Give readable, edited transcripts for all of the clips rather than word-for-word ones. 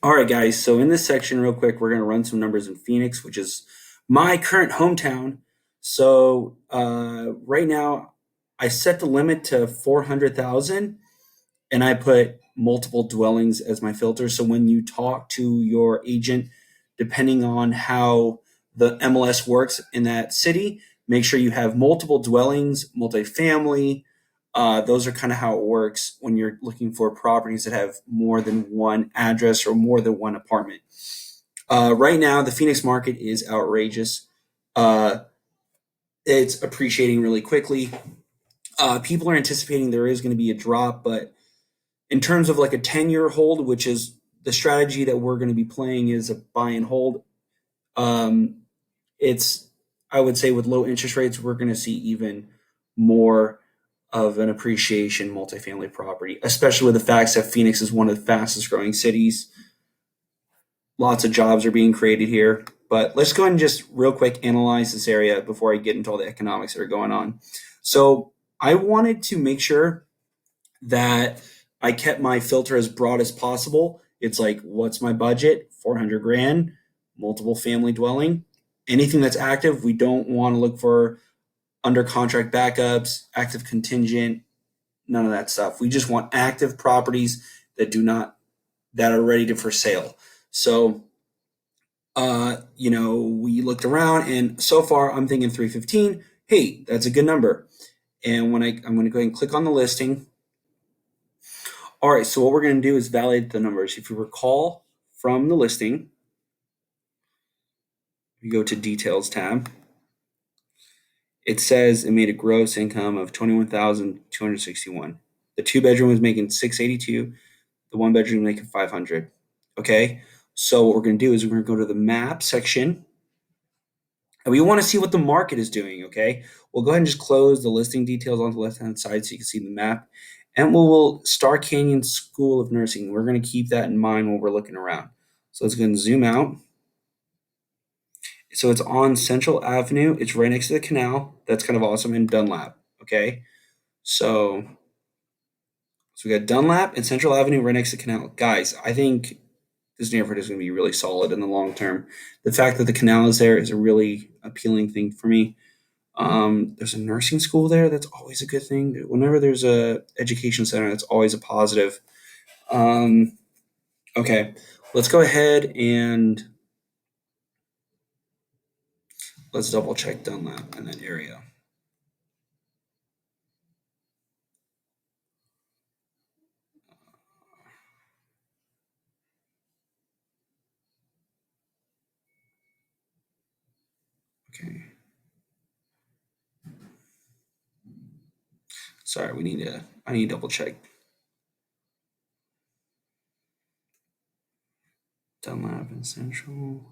All right, guys. So in this section, real quick, we're going to run some numbers in Phoenix, which is my current hometown. So right now, I set the limit to 400,000, and I put multiple dwellings as my filter. So when you talk to your agent, depending on how the MLS works in that city, make sure you have multiple dwellings, multifamily. Those are kind of how it works when you're looking for properties that have more than one address or more than one apartment. Right now, the Phoenix market is outrageous. Uh, it's appreciating really quickly. People are anticipating there is going to be a drop, but in terms of like a 10-year hold, which is the strategy that we're going to be playing, is a buy and hold. Um, it's I would say with low interest rates, we're going to see even more of an appreciation multifamily property, especially with the facts that Phoenix is one of the fastest growing cities. Lots of jobs are being created here. But let's go ahead and just real quick analyze this area before I get into all the economics that are going on. So I wanted to make sure that I kept my filter as broad as possible. It's like, what's my budget? 400 grand, multiple family dwelling. Anything that's active, we don't want to look for under contract backups, active contingent, none of that stuff. We just want active properties that do not that are ready to for sale. So we looked around and so far I'm thinking 315. Hey, that's a good number. And I'm going to go ahead and click on the listing. All right, so what we're going to do is validate the numbers. If you recall from the listing, you go to details tab. It says it made a gross income of 21,261. The two bedroom was making 682. The one bedroom making 500. Okay, so what we're going to do is we're going to go to the map section, and we want to see what the market is doing. Okay, we'll go ahead and just close the listing details on the left hand side so you can see the map. And we'll Star Canyon School of Nursing. We're going to keep that in mind when we're looking around. So let's go and zoom out. So it's on Central Avenue. It's right next to the canal. That's kind of awesome. In Dunlap. Okay. So we got Dunlap and Central Avenue right next to the canal. Guys, I think this neighborhood is going to be really solid in the long term. The fact that the canal is there is a really appealing thing for me. There's a nursing school there. That's always a good thing. Whenever there's a education center, that's always a positive. Um, okay, let's go ahead and let's double check Dunlap in that area. Okay. Sorry, I need to double check Dunlap and Central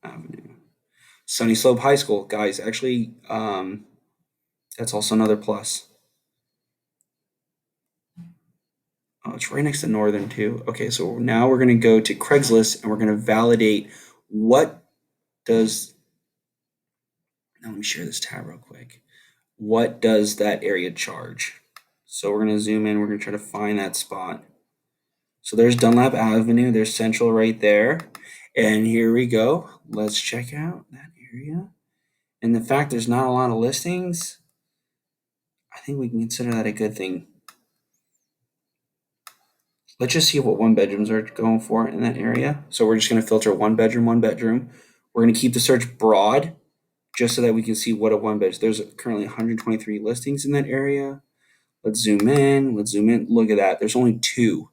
Avenue. Sunny Slope High School, guys. Actually, that's also another plus. Oh, it's right next to Northern too. Okay, so now we're going to go to Craigslist and we're going to validate what does. Now let me share this tab real quick. What does that area charge? So we're going to zoom in. We're going to try to find that spot. So there's Dunlap Avenue. There's Central right there. And here we go. Let's check out that area. And the fact there's not a lot of listings, I think we can consider that a good thing. Let's just see what one bedrooms are going for in that area. So we're just going to filter one bedroom, one bedroom. We're going to keep the search broad just so that we can see what a one bedroom. There's currently 123 listings in that area. Let's zoom in. Let's zoom in. Look at that. There's only two.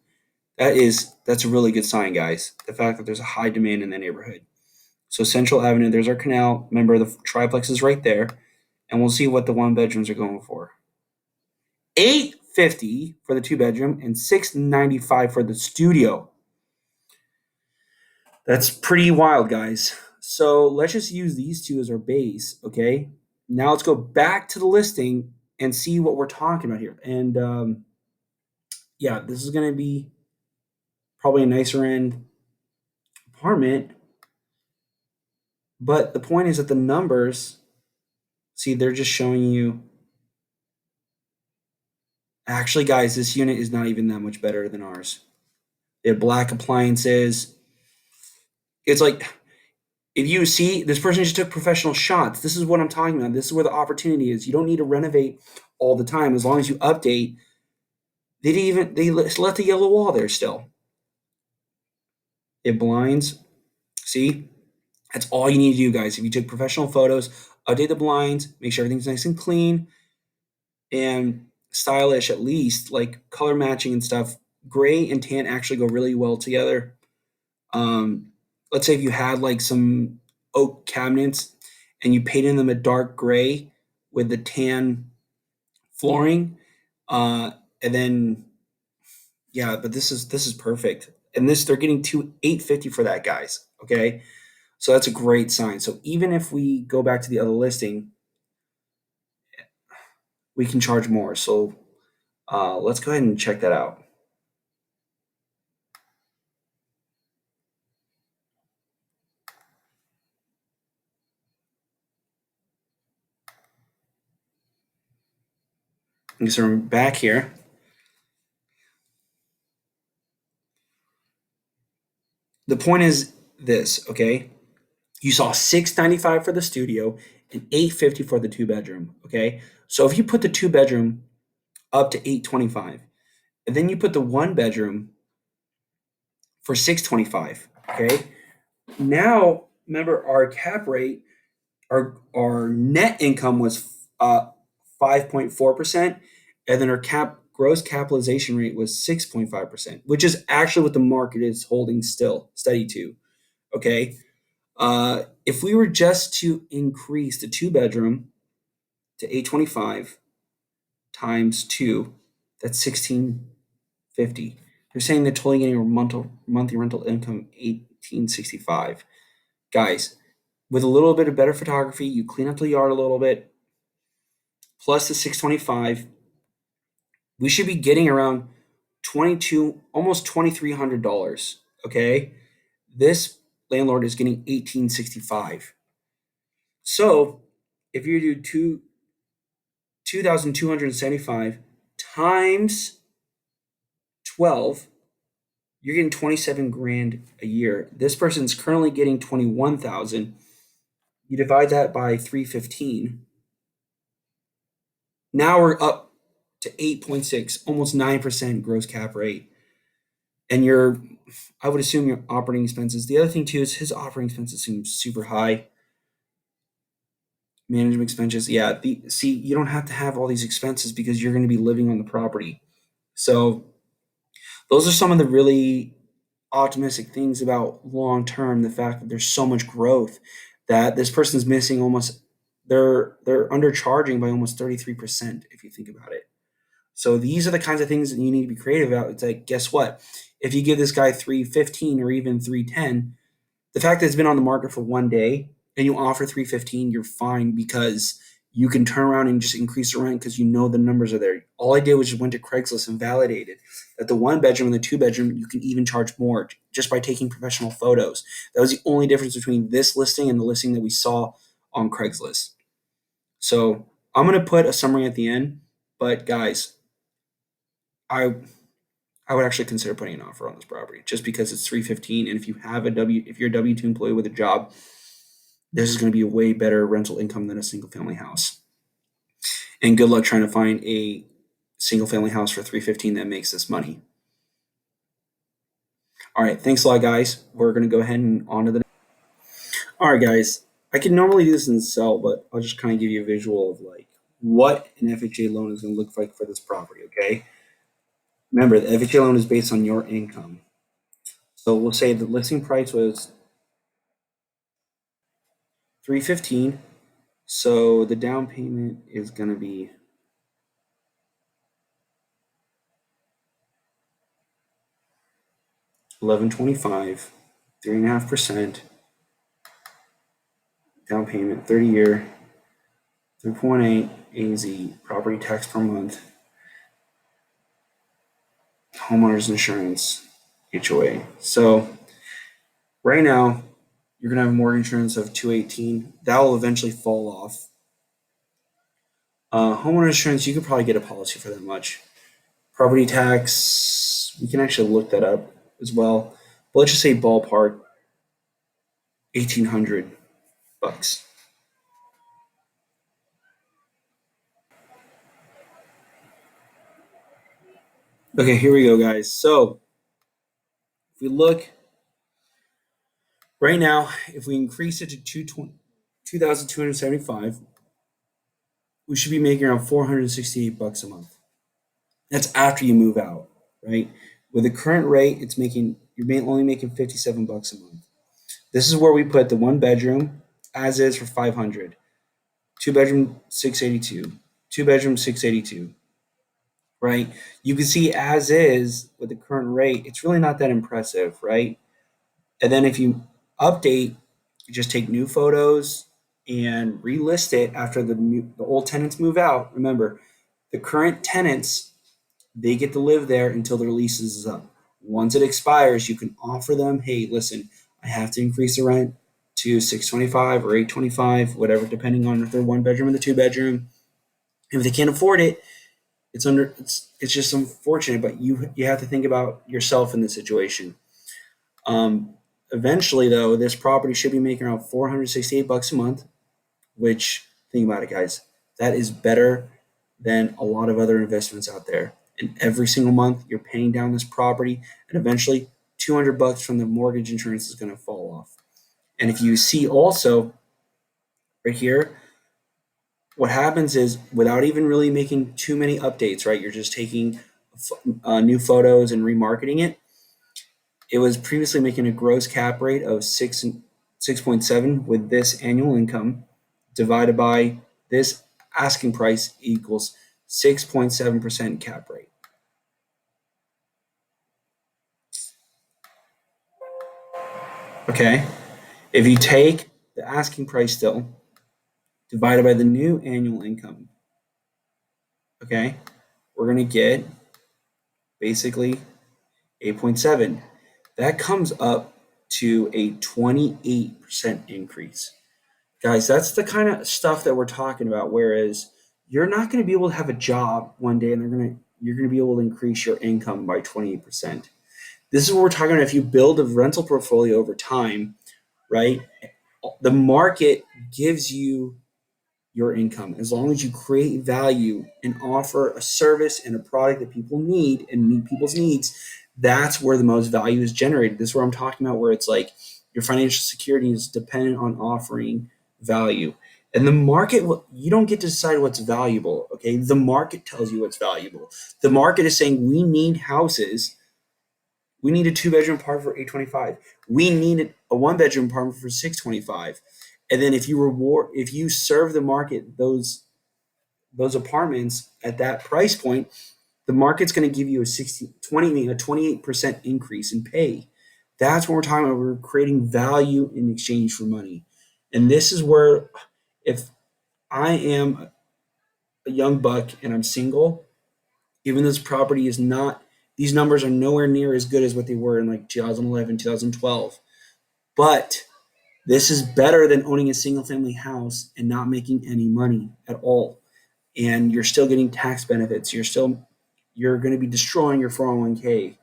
That's a really good sign, guys. The fact that there's a high demand in the neighborhood. So Central Avenue, there's our canal. Remember, the triplex is right there, and we'll see what the one bedrooms are going for. 850 for the two bedroom and 695 for the studio. That's pretty wild, guys. So let's just use these two as our base, okay? Now let's go back to the listing and see what we're talking about here. And yeah, this is going to be probably a nicer end apartment. But the point is that the numbers, see, they're just showing you. Actually, guys, this unit is not even that much better than ours. They have black appliances. It's like if you see this person just took professional shots, this is what I'm talking about. This is where the opportunity is. You don't need to renovate all the time as long as you update. They left the yellow wall there still. It blinds. See, that's all you need to do, guys. If you took professional photos, update the blinds, make sure everything's nice and clean and stylish at least, like color matching and stuff. Gray and tan actually go really well together. Um, let's say if you had like some oak cabinets and you painted them a dark gray with the tan flooring, uh, and then yeah, but this is perfect. And this they're getting two 850 for that, guys. Okay, so that's a great sign. So even if we go back to the other listing, we can charge more. So let's go ahead and check that out. Okay, so I'm back here. The point is this, okay? You saw 695 for the studio and 850 for the two bedroom, okay? So if you put the two bedroom up to 825, and then you put the one bedroom for 625, okay? Now remember our cap rate, our net income was 5.4%, and then our gross capitalization rate was 6.5%, which is actually what the market is holding still steady to. Okay. If we were just to increase the two bedroom to 825 times two, that's 1650. They're saying they're totally getting a monthly rental income 1865. Guys, with a little bit of better photography, you clean up the yard a little bit, plus the 625, we should be getting around 22, almost $2,300. Okay. This landlord is getting 1865. So if you do 2,275 times 12, you're getting 27 grand a year. This person's currently getting 21,000. You divide that by 315. Now we're up to 8.6, almost 9% gross cap rate. And I would assume your operating expenses. The other thing too is his operating expenses seem super high. Management expenses, yeah. See, you don't have to have all these expenses because you're going to be living on the property. So those are some of the really optimistic things about long term. The fact that there's so much growth that this person's missing almost. They're undercharging by almost 33% if you think about it. So these are the kinds of things that you need to be creative about. It's like, guess what? If you give this guy 315 or even 310, the fact that it's been on the market for one day and you offer 315, you're fine because you can turn around and just increase the rent because you know the numbers are there. All I did was just went to Craigslist and validated that the one bedroom and the two bedroom, you can even charge more just by taking professional photos. That was the only difference between this listing and the listing that we saw on Craigslist. So I'm going to put a summary at the end, but guys, I I would actually consider putting an offer on this property just because it's 315. And if you're a W-2 employee with a job, this is going to be a way better rental income than a single family house. And good luck trying to find a single family house for 315 that makes this money. All right, thanks a lot, guys. We're going to go ahead and on to the. All right, guys. I can normally do this in Excel, but I'll just kind of give you a visual of like what an FHA loan is going to look like for this property. Okay. Remember, the FHA loan is based on your income. So we'll say the listing price was 315. So the down payment is going to be 1125, 3.5% down payment, 30-year, 3.8 AZ, property tax per month, homeowners insurance, HOA. So right now you're going to have mortgage insurance of 218. That will eventually fall off. Homeowner insurance, you could probably get a policy for that much. Property tax, we can actually look that up as well. But let's just say ballpark $1,800. Okay, here we go, guys. So if we look right now, if we increase it to 2,275, we should be making around $468 a month. That's after you move out, right? With the current rate, you're only making $57 a month. This is where we put the one bedroom as is for 500, two bedroom 682, two bedroom 682, right? You can see as is with the current rate, it's really not that impressive, right? And then if you update, you just take new photos and relist it after the old tenants move out. Remember, the current tenants, they get to live there until their lease is up. Once it expires, you can offer them, hey, listen, I have to increase the rent to 625 or 825, whatever, depending on if they're one bedroom or the two bedroom. If they can't afford it, it's just unfortunate, but you have to think about yourself in the situation. Um, Eventually, though, this property should be making around $468 a month, which, think about it, guys, that is better than a lot of other investments out there. And every single month, you're paying down this property, and eventually, $200 from the mortgage insurance is going to fall off. And if you see also right here, what happens is without even really making too many updates, right? You're just taking new photos and remarketing it. It was previously making a gross cap rate of 6.7 with this annual income divided by this asking price equals 6.7% cap rate. Okay. If you take the asking price still divided by the new annual income, okay, we're going to get basically 8.7. That comes up to a 28% increase. Guys, that's the kind of stuff that we're talking about. Whereas you're not going to be able to have a job one day and you're going to be able to increase your income by 28%. This is what we're talking about. If you build a rental portfolio over time, right? The market gives you your income as long as you create value and offer a service and a product that people need and meet people's needs. That's where the most value is generated. This is where I'm talking about, where it's like your financial security is dependent on offering value. And the market, you don't get to decide what's valuable. Okay, the market tells you what's valuable. The market is saying we need houses. We need a two-bedroom apartment for 825. We need a one-bedroom apartment for 625. And then if you serve the market those apartments at that price point, the market's going to give you a 28% increase in pay. That's what we're talking about. We're creating value in exchange for money. And this is where, if I am a young buck and I'm single, even though this property is not, these numbers are nowhere near as good as what they were in like 2011, 2012. But this is better than owning a single family house and not making any money at all. And you're still getting tax benefits. You're going to be destroying your 401k.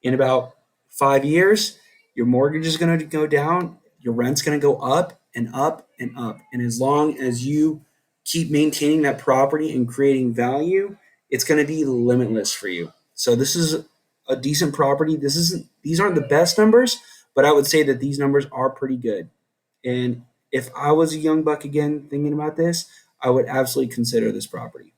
In about 5 years, your mortgage is going to go down, your rent's going to go up and up and up. And as long as you keep maintaining that property and creating value, it's going to be limitless for you. So this is a decent property. These aren't the best numbers, but I would say that these numbers are pretty good. And if I was a young buck again thinking about this, I would absolutely consider this property.